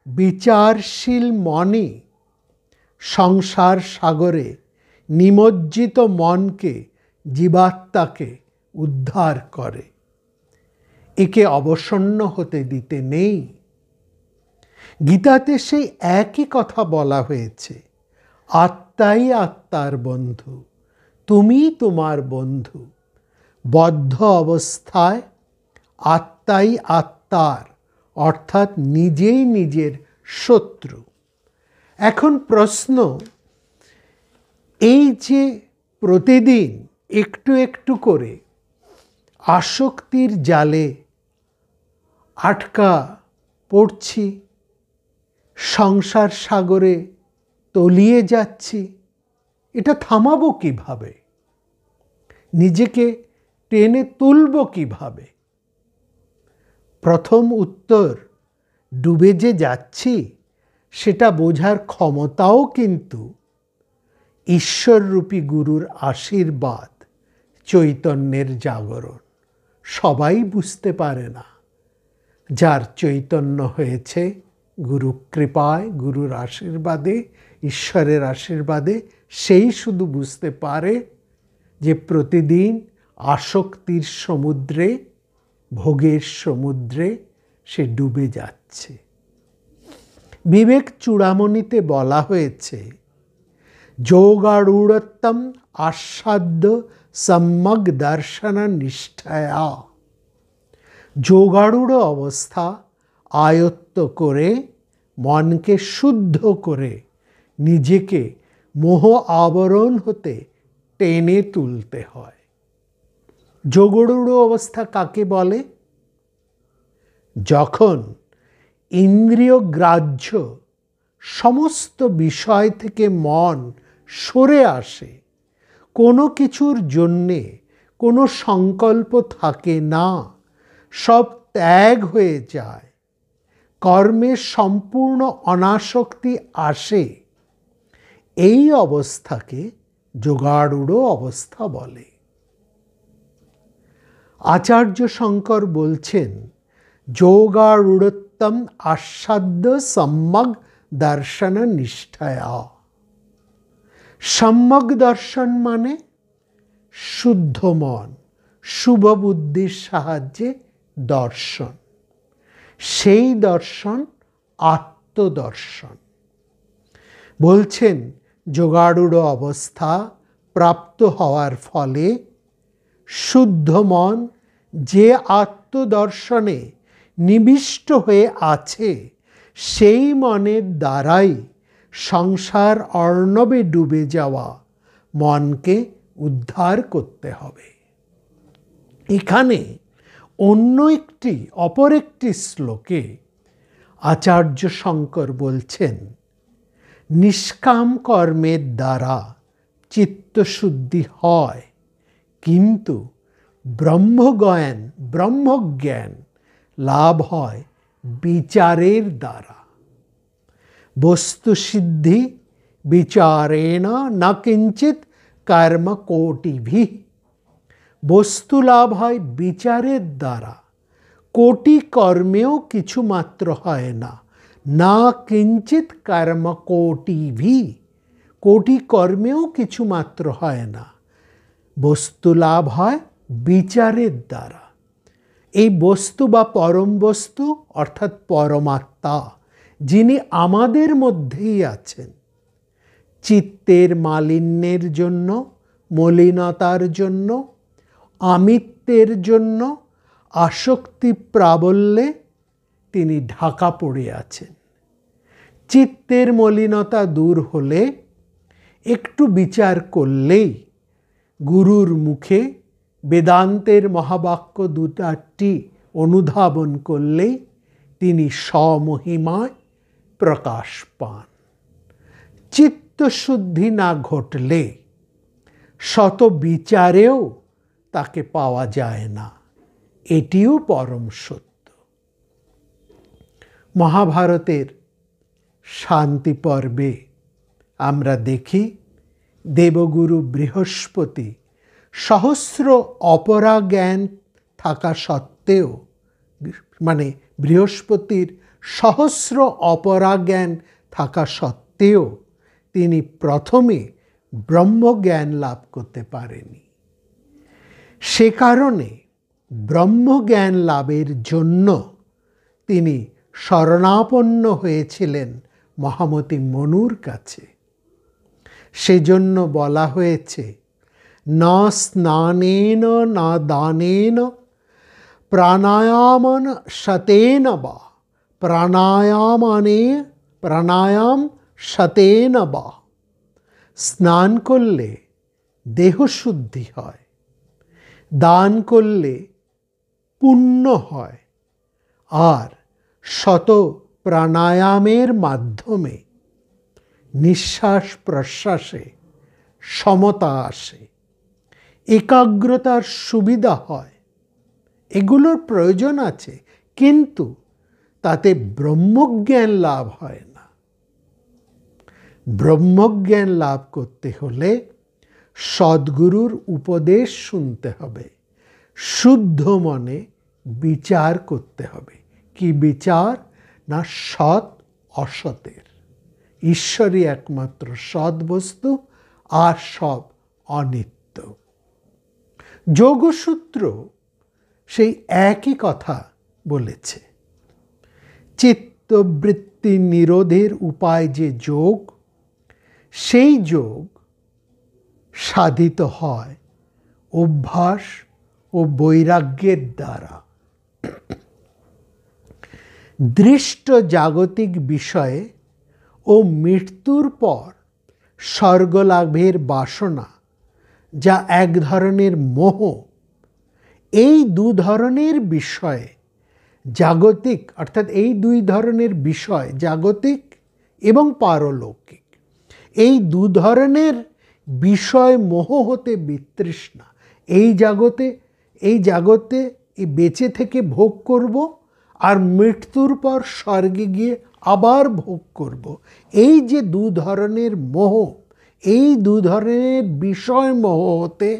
বিচারশীল মনই সংসার সাগরে নিমজ্জিত মনকে, জীবাত্মাকে উদ্ধার করে। একে অবসন্ন হতে দিতে নেই। গীতাতে সেই একই কথা বলা হয়েছে, আত্মাই আত্মার বন্ধু, তুমি তোমার বন্ধু। বদ্ধ অবস্থায় আত্মাই আত্মার, অর্থাৎ নিজেই নিজের শত্রু। এখন প্রশ্ন, এই যে প্রতিদিন একটু একটু করে আসক্তির জালে আটকা পড়ছি, সংসার সাগরে তলিয়ে যাচ্ছি, এটা থামাবো কিভাবে? নিজেকে টেনে তুলব কিভাবে? প্রথম উত্তর, ডুবে যে যাচ্ছি সেটা বোঝার ক্ষমতাও কিন্তু ঈশ্বররূপী গুরুর আশীর্বাদ, চৈতন্যের জাগরণ। সবাই বুঝতে পারে না। যার চৈতন্য হয়েছে গুরু কৃপায়, গুরুর আশীর্বাদে, ঈশ্বরের আশীর্বাদে, সেই শুধু বুঝতে পারে যে প্রতিদিন আসক্তির সমুদ্রে, ভোগের সমুদ্রে সে ডুবে যাচ্ছে। বিবেক চূড়ামণিতে বলা হয়েছে, যোগারূঢ়ত্বম আস্বাদ্য সম্যক দর্শন নিষ্ঠায়া। যোগারূঢ় অবস্থা আয়ত্ত করে, মনকে শুদ্ধ করে, নিজেকে মোহ আবরণ হতে টেনে তুলতে হয়। যোগারূঢ় অবস্থা কাকে বলে? যখন ইন্দ্রিয় গ্রাহ্য সমস্ত বিষয় থেকে মন সরে আসে, কোনো কিছুর জন্যে কোনো সংকল্প থাকে না, সব ত্যাগ হয়ে যায়, কর্মের সম্পূর্ণ অনাসক্তি আসে, এই অবস্থাকে যোগারূঢ় অবস্থা বলে। আচার্য শঙ্কর বলছেন, যোগারূঢ়ত্বম আস্বাদ্য সম্যক দর্শন নিষ্ঠায়া। সম্যক দর্শন মানে শুদ্ধ মন, শুভ বুদ্ধির সাহায্যে দর্শন। সেই দর্শন আত্মদর্শন। বলছেন, যোগারূঢ় অবস্থা প্রাপ্ত হওয়ার ফলে শুদ্ধ মন যে আত্মদর্শনে নিবিষ্ট হয়ে আছে, সেই মনের দ্বারাই সংসার অর্ণবে ডুবে যাওয়া মনকে উদ্ধার করতে হবে। এখানে অপর একটি শ্লোকে আচার্য শঙ্কর বলছেন, নিষ্কাম কর্মের দ্বারা চিত্তশুদ্ধি হয়, কিন্তু ব্রহ্মজ্ঞান লাভ হয় বিচারের দ্বারা। বস্তুসিদ্ধি বিচারেণ না কিঞ্চিত কর্ম কোটিভিঃ। বস্তু লাভ হয় বিচারের দ্বারা, কোটি কর্মেও কিছু মাত্র হয় না। না কিঞ্চিত কর্ম কোটিভিঃ, কোটি কর্মেও কিছু মাত্র হয় না। বস্তু লাভ হয় বিচারের দ্বারা। এই বস্তু বা পরম বস্তু অর্থাৎ পরমাত্মা, যিনি আমাদের মধ্যেই আছেন, চিত্তের মালিন্যের জন্য, মলিনতার জন্য, আমিত্বের জন্য, আসক্তি প্রাবল্যে তিনি ঢাকা পড়ে আছেন। চিত্তের মলিনতা দূর হলে, একটু বিচার করলেই, গুরুর মুখে বেদান্তের মহাবাক্য দুটাটি অনুধাবন করলেই তিনি স্বমহিমায় প্রকাশ পান। চিত্তশুদ্ধি না ঘটলে শত বিচারেও তাকে পাওয়া যায় না, এটিও পরম সত্য। মহাভারতের শান্তি পর্বে আমরা দেখি, দেবগুরু বৃহস্পতি সহস্র অপরা জ্ঞান থাকা সত্ত্বেও, মানে বৃহস্পতির সহস্র অপরা জ্ঞান থাকা সত্ত্বেও তিনি প্রথমে ব্রহ্মজ্ঞান লাভ করতে পারেনি। সে কারণে ব্রহ্মজ্ঞান লাভের জন্য তিনি শরণাপন্ন হয়েছিলেন মহামতি মনুর কাছে। সেজন্য বলা হয়েছে, না স্নানেন না দানেন প্রাণায়ামন শতেন বা, প্রাণায়াম শতেন বা। স্নান করলে দেহ শুদ্ধি হয়, দান করলে পূর্ণ হয়, আর শত প্রাণায়ামের মাধ্যমে নিঃশ্বাস প্রশ্বাসে সমতা আসে, একাগ্রতার সুবিধা হয়। এগুলোর প্রয়োজন আছে, কিন্তু তাতে ব্রহ্মজ্ঞান লাভ হয় না। ব্রহ্মজ্ঞান লাভ করতে হলে সদ্গুরুর উপদেশ শুনতে হবে, শুদ্ধ মনে বিচার করতে হবে। কি বিচার? না সৎ অসতের। ঈশ্বরই একমাত্র সৎ বস্তু, আর সব অনিত্য। যোগসূত্র সেই একই কথা বলেছে। চিত্তবৃত্তি নিরোধের উপায় যে যোগ, সেই যোগ সাধিত হয় অভ্যাস ও বৈরাগ্যের দ্বারা। দৃষ্ট জাগতিক বিষয়ে ও মৃত্যুর পর স্বর্গলাভের বাসনা, যা এক ধরনের মোহ, এই দু ধরনের বিষয়ে জাগতিক, অর্থাৎ এই দুই ধরনের বিষয়, জাগতিক এবং পারলৌকিক, এই দু ধরনের বিষয় মোহ হতে বিতৃষ্ণা। এই জগতে এই বেঁচে থেকে ভোগ করব, আর মৃত্যুর পর স্বর্গে গিয়ে আবার ভোগ করব। এই যে দু ধরনের মোহ, এই দু ধরনের বিষয় মোহ হতে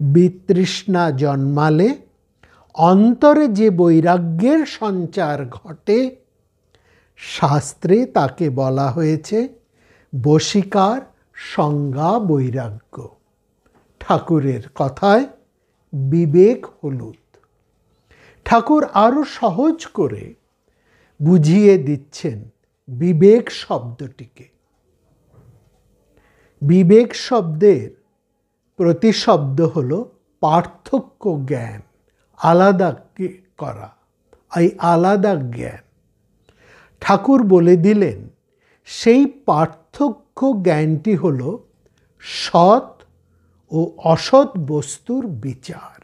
বিতৃষ্ণা জন্মালে অন্তরে যে বৈরাগ্যের সঞ্চার ঘটে, শাস্ত্রে তাকে বলা হয়েছে বশীকার সংজ্ঞা বৈরাগ্য। ঠাকুরের কথায় বিবেক হলুদ। ঠাকুর আরো সহজ করে বুঝিয়ে দিচ্ছেন বিবেক শব্দটিকে। বিবেক শব্দের প্রতিশব্দ হলো পার্থক্য জ্ঞান, আলাদা করা, এই আলাদা জ্ঞান। ঠাকুর বলে দিলেন সেই পার্থক্য জ্ঞানটি হলো সৎ ও অসৎ বস্তুর বিচার।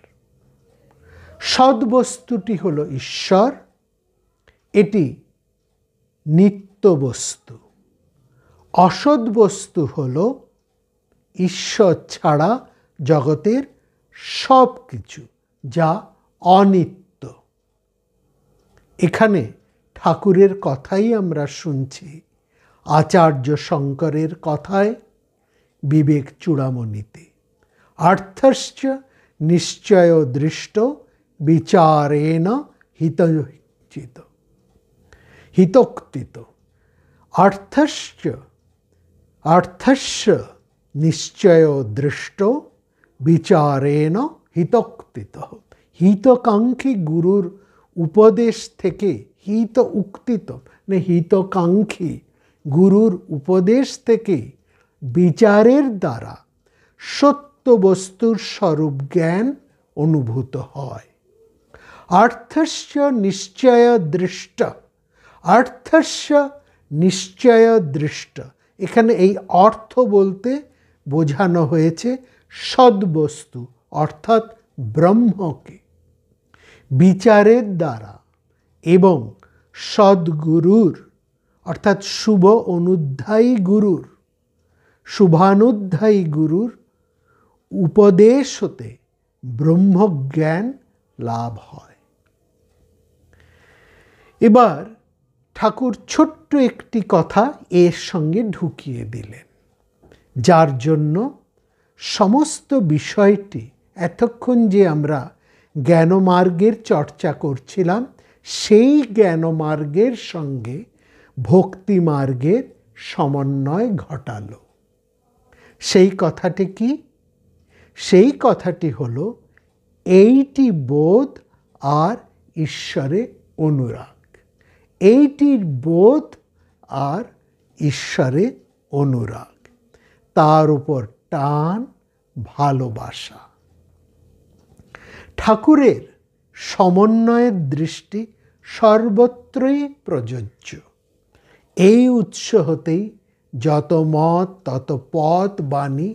সৎ বস্তুটি হলো ঈশ্বর, এটি নিত্য বস্তু। অসৎ বস্তু হলো ঈশ্বর ছাড়া জগতের সব কিছু, যা অনিত্য। এখানে ঠাকুরের কথাই আমরা শুনছি, আচার্য শঙ্করের কথায় বিবেক চূড়ামণিতে। অর্থশ্চ নিশ্চয় দৃষ্ট বিচারেণ হিতোক্তিত। অর্থস্য নিশ্চয় দৃষ্ট বিচারেণ হিতোক্তিত। হিতকাঙ্ক্ষী গুরুর উপদেশ থেকে, হিতকাঙ্ক্ষী গুরুর উপদেশ থেকে বিচারের দ্বারা সত্য বস্তুর স্বরূপ জ্ঞান অনুভূত হয়। অর্থস্য নিশ্চয় দৃষ্ট। অর্থস্য নিশ্চয় দৃষ্ট, এখানে এই অর্থ বলতে বোঝানো হয়েছে সদ্বস্তু, অর্থাৎ ব্রহ্মকে বিচারের দ্বারা এবং সদ্গুরুর, অর্থাৎ শুভ অনুধ্যায়ী গুরুর, শুভানুধ্যায়ী গুরুর উপদেশ হতে ব্রহ্মজ্ঞান লাভ হয়। এবার ঠাকুর ছোট্ট একটি কথা এর সঙ্গে ঢুকিয়ে দিলেন, যার জন্য সমস্ত বিষয়টি, এতক্ষণ যে আমরা জ্ঞানমার্গের চর্চা করছিলাম, সেই জ্ঞানমার্গের সঙ্গে ভক্তি মার্গের সমন্বয় ঘটালো। সেই কথাটি কি? সেই কথাটি হলো এইটি বোধ আর ঈশ্বরে অনুরাগ। এইটির বোধ আর ঈশ্বরে অনুরাগ, তার উপর টান, ভালোবাসা। ঠাকুরের সমন্বয়ের দৃষ্টি সর্বত্রই প্রযোজ্য। এই উৎস হতেই যত মত তত পথ বাণী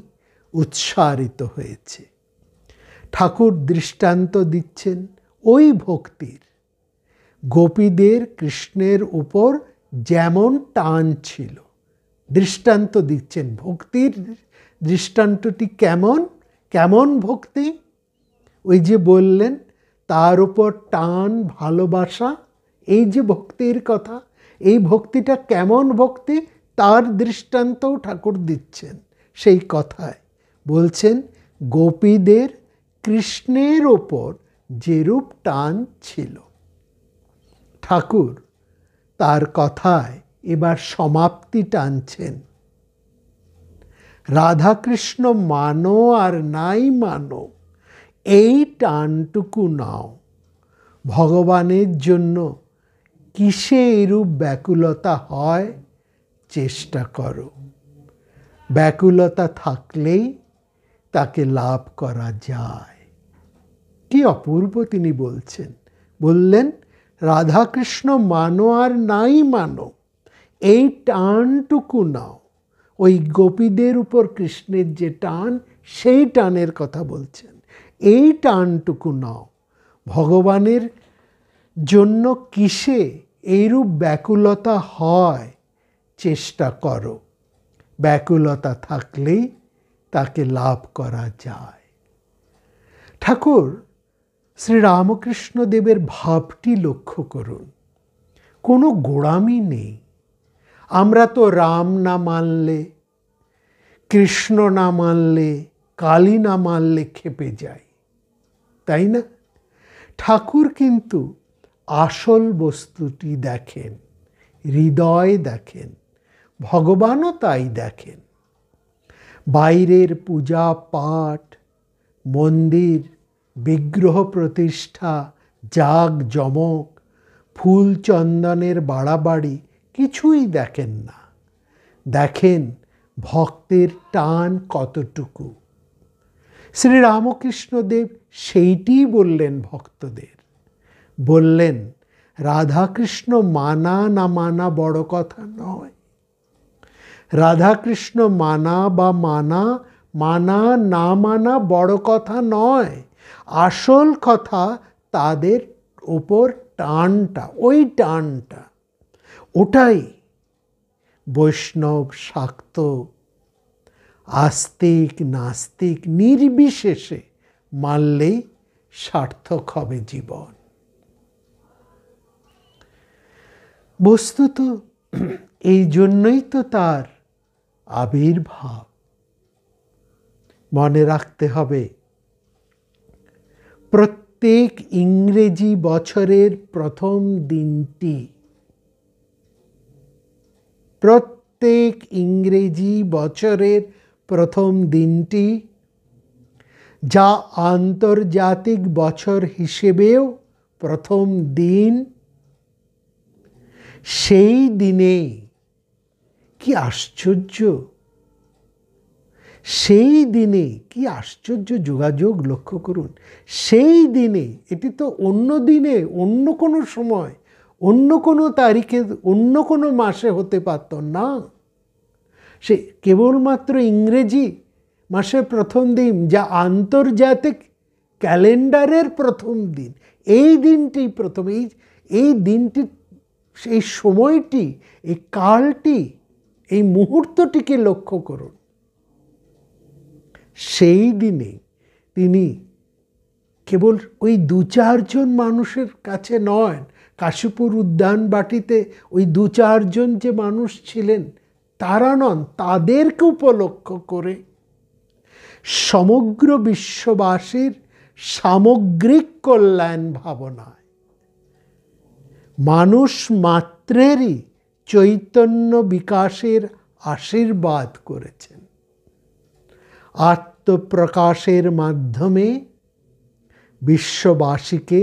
উৎসারিত হয়েছে। ঠাকুর দৃষ্টান্ত দিচ্ছেন ওই ভক্তির গোপীদের কৃষ্ণের উপর যেমন টান ছিল, দৃষ্টান্ত দিচ্ছেন। ভক্তির দৃষ্টান্তটি কেমন কেমন ভক্তি? ওই যে বললেন তার উপর টান, ভালোবাসা, এই যে ভক্তির কথা, এই ভক্তিটা কেমন ভক্তি তার দৃষ্টান্তও ঠাকুর দিচ্ছেন। সেই কথায় বলছেন গোপীদের কৃষ্ণের ওপর যেরূপ টান ছিল। ঠাকুর তার কথায় এবার সমাপ্তি টানছেন। রাধাকৃষ্ণ মানো আর নাই মানো, এই টানটুকু নাও। ভগবানের জন্য কিসে এরূপ ব্যাকুলতা হয় চেষ্টা করো। ব্যাকুলতা থাকলেই তাকে লাভ করা যায়। কি অপূর্ব তিনি বলছেন। বললেন রাধাকৃষ্ণ মানো আর নাই মানো, এই টানটুকু নাও। ওই গোপীদের উপর কৃষ্ণের যে টান, সেই টানের কথা বলছেন। এই টানটুকু নাও। ভগবানের জন্য কিসে এইরূপ ব্যাকুলতা হয় চেষ্টা করো। ব্যাকুলতা থাকলেই তাকে লাভ করা যায়। ঠাকুর শ্রীরামকৃষ্ণ দেবের ভাবটি লক্ষ্য করুন। কোনো গোড়ামি নেই। আমরা তো রাম না মানলে, কৃষ্ণ না মানলে, কালী না মানলে ক্ষেপে যাই, তাই না? ঠাকুর কিন্তু আসল বস্তুটি দেখেন, হৃদয় দেখেন, ভগবানও তাই দেখেন। বাইরের পূজা পাঠ, মন্দির, বিগ্রহ প্রতিষ্ঠা, জাঁকজমক, ফুল চন্দনের বাড়াবাড়ি কিছুই দেখেন না। দেখেন ভক্তের টান কতটুকু। শ্রীরামকৃষ্ণদেব সেইটিই বললেন ভক্তদের। বললেন রাধাকৃষ্ণ মানা না মানা বড় কথা নয়। রাধাকৃষ্ণ মানা বা মানা না মানা বড় কথা নয়। আসল কথা তাদের উপর টানটা, ওই টানটা, ওটাই বৈষ্ণব, শাক্ত, আস্তিক, নাস্তিক নির্বিশেষে মানলেই সার্থক হবে জীবন। বস্তুত এই জন্যই তো তার আবির্ভাব। মনে রাখতে হবে প্রত্যেক ইংরেজি বছরের প্রথম দিনটি, প্রত্যেক ইংরেজি বছরের প্রথম দিনটি, যা আন্তর্জাতিক বছর হিসেবেও প্রথম দিন, সেই দিনে কি আশ্চর্য, সেই দিনে কি আশ্চর্য যোগাযোগ লক্ষ্য করুন। সেই দিনে, এটি তো অন্য দিনে, অন্য কোনো সময়, অন্য কোনো তারিখে, অন্য কোনো মাসে হতে পারত না। সে কেবলমাত্র ইংরেজি মাসের প্রথম দিন, যা আন্তর্জাতিক ক্যালেন্ডারের প্রথম দিন, এই দিনটি প্রথম, এই দিনটি, সেই সময়টি, এই কালটি, এই মুহূর্তটিকে লক্ষ্য করুন। সেই দিনে তিনি কেবল ওই 2-4 মানুষের কাছে নয়, কাশীপুর উদ্যান বাটিতে ওই 2-4 যে মানুষ ছিলেন তারা নন, তাদেরকে উপলক্ষ করে সমগ্র বিশ্ববাসীর সামগ্রিক কল্যাণ ভাবনায় মানুষ মাত্রেরই চৈতন্য বিকাশের আশীর্বাদ করেছেন। আত্মপ্রকাশের মাধ্যমে বিশ্ববাসীকে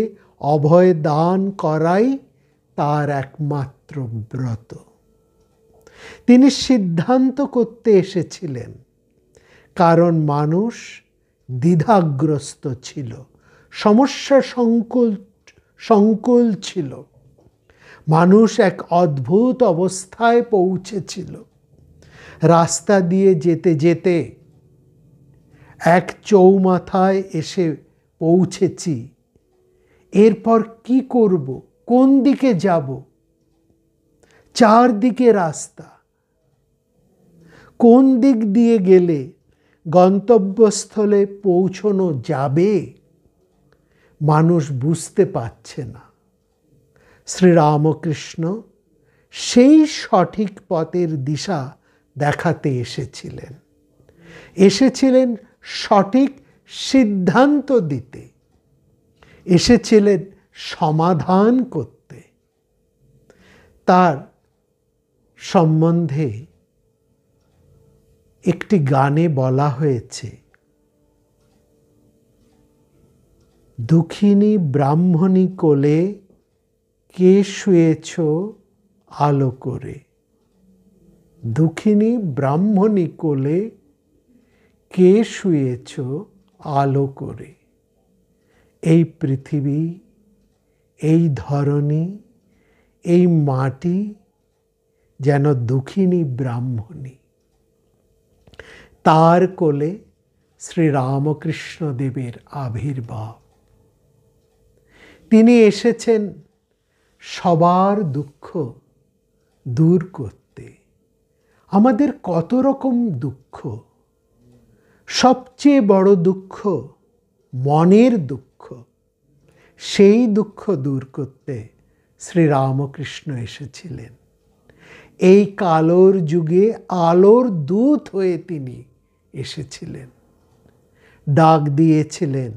অভয় দান করাই তার একমাত্র ব্রত। তিনি সিদ্ধান্ত করতে এসেছিলেন কারণ মানুষ দ্বিধাগ্রস্ত ছিল, সমস্যা সংকুল ছিল। মানুষ এক অদ্ভুত অবস্থায় পৌঁছেছিল। রাস্তা দিয়ে যেতে যেতে এক চৌমাথায় এসে পৌঁছেছি, এরপর কি করব, কোন দিকে যাব, চারদিকে রাস্তা, কোন দিক দিয়ে গেলে গন্তব্যস্থলে পৌঁছানো যাবে মানুষ বুঝতে পারছে না। শ্রীরামকৃষ্ণ সেই সঠিক পথের দিশা দেখাতে এসেছিলেন সঠিক সিদ্ধান্ত দিতে, এসেছিলেন সমাধান করতে। তার সম্বন্ধে একটি গানে বলা হয়েছে, দুঃখিনী ব্রাহ্মণী কোলে কে শুয়েছ আলো করে। দুঃখিনী ব্রাহ্মণী কোলে কে শুয়েছ আলো করে। এই পৃথিবী, এই ধরণী, এই মাটি যেন দুঃখিনী ব্রাহ্মণী। তার কোলে শ্রীরামকৃষ্ণদেবের আবির্ভাব। তিনি এসেছেন সবার দুঃখ দূর করতে। আমাদের কত রকম দুঃখ, সবচেয়ে বড় দুঃখ মনের দুঃখ। সেই দুঃখ দূর করতে শ্রীরামকৃষ্ণ এসেছিলেন। এই কালোর যুগে আলোর দূত হয়ে তিনি এসেছিলেন। ডাক দিয়েছিলেন,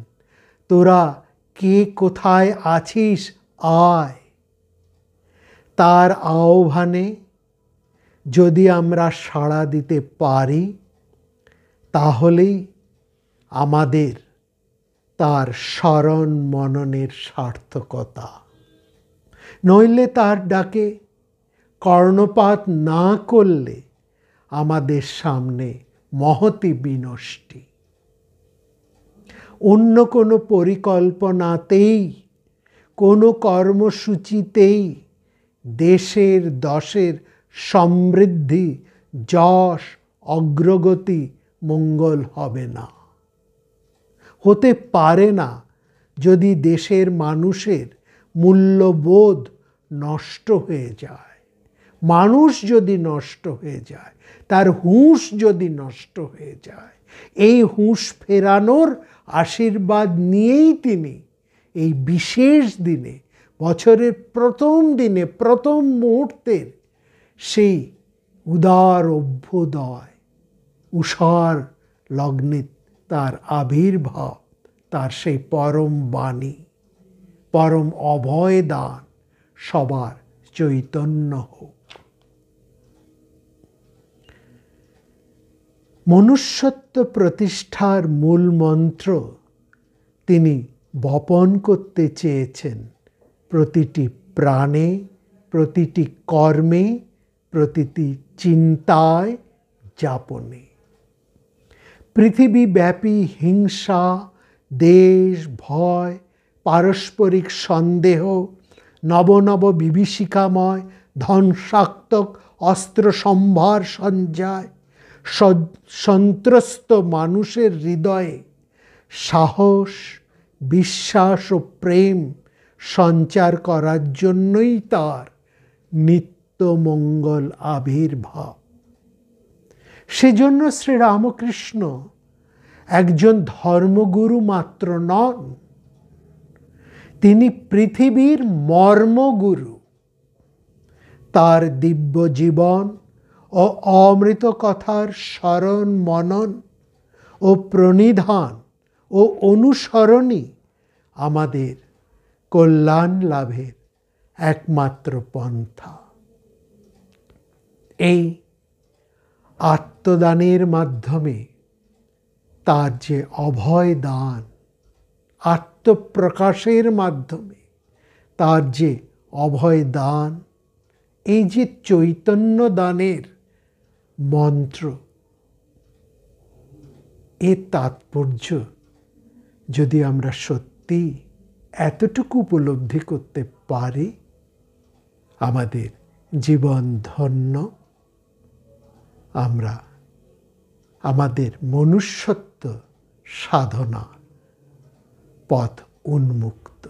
তোরা কে কোথায় আছিস আয়। তার আহ্বানে যদি আমরা সাড়া দিতে পারি, তাহলেই আমাদের তার স্মরণ মননের সার্থকতা। নইলে তার ডাকে কর্ণপাত না করলে আমাদের সামনে মহতী বিনষ্টি। অন্য কোনো পরিকল্পনাতেই, কোনো কর্মসূচিতেই দেশের দশের সমৃদ্ধি, যশ, অগ্রগতি, মঙ্গল হবে না, হতে পারে না যদি দেশের মানুষের মূল্যবোধ নষ্ট হয়ে যায়। মানুষ যদি নষ্ট হয়ে যায়, তার হুঁশ যদি নষ্ট হয়ে যায়, এই হুঁশ ফেরানোর আশীর্বাদ নিয়েই তিনি এই বিশেষ দিনে, বছরের প্রথম দিনে, প্রথম মুহূর্তের সেই উদার অভ্যুদয়, উষার লগ্নে তার আবির্ভাব, তার সেই পরম বাণী, পরম অভয় দান সবার চৈতন্য হোক। মনুষ্যত্ব প্রতিষ্ঠার মূল মন্ত্র তিনি বপন করতে চেয়েছেন প্রতিটি প্রাণে, প্রতিটি কর্মে, প্রতিটি চিন্তায়, যাপনে। পৃথিবীব্যাপী হিংসা, দেশ, ভয়, পারস্পরিক সন্দেহ, নব নব বিভীষিকাময় ধ্বংসাত্মক অস্ত্র সম্ভার সঞ্জয় সন্ত্রস্ত মানুষের হৃদয়ে সাহস, বিশ্বাস ও প্রেম সঞ্চার করার জন্যই তার নিত্যমঙ্গল আবির্ভাব। সেজন্য শ্রীরামকৃষ্ণ একজন ধর্মগুরু মাত্র নন, তিনি পৃথিবীর মর্মগুরু। তার দিব্য জীবন ও অমৃত কথার স্মরণ মনন ও প্রণিধান ও অনুসরণই আমাদের কল্যাণ লাভের একমাত্র পন্থা। এই আত্মদানের মাধ্যমে তার যে অভয় দান, আত্মপ্রকাশের মাধ্যমে তার যে অভয় দান, এই যে চৈতন্য দানের মন্ত্র, এর তাৎপর্য যদি আমরা সত্যি এতটুকু উপলব্ধি করতে পারি, আমাদের জীবন ধন্য। আমরা আমাদের মনুষ্যত্ব সাধনা পথ উন্মুক্ত।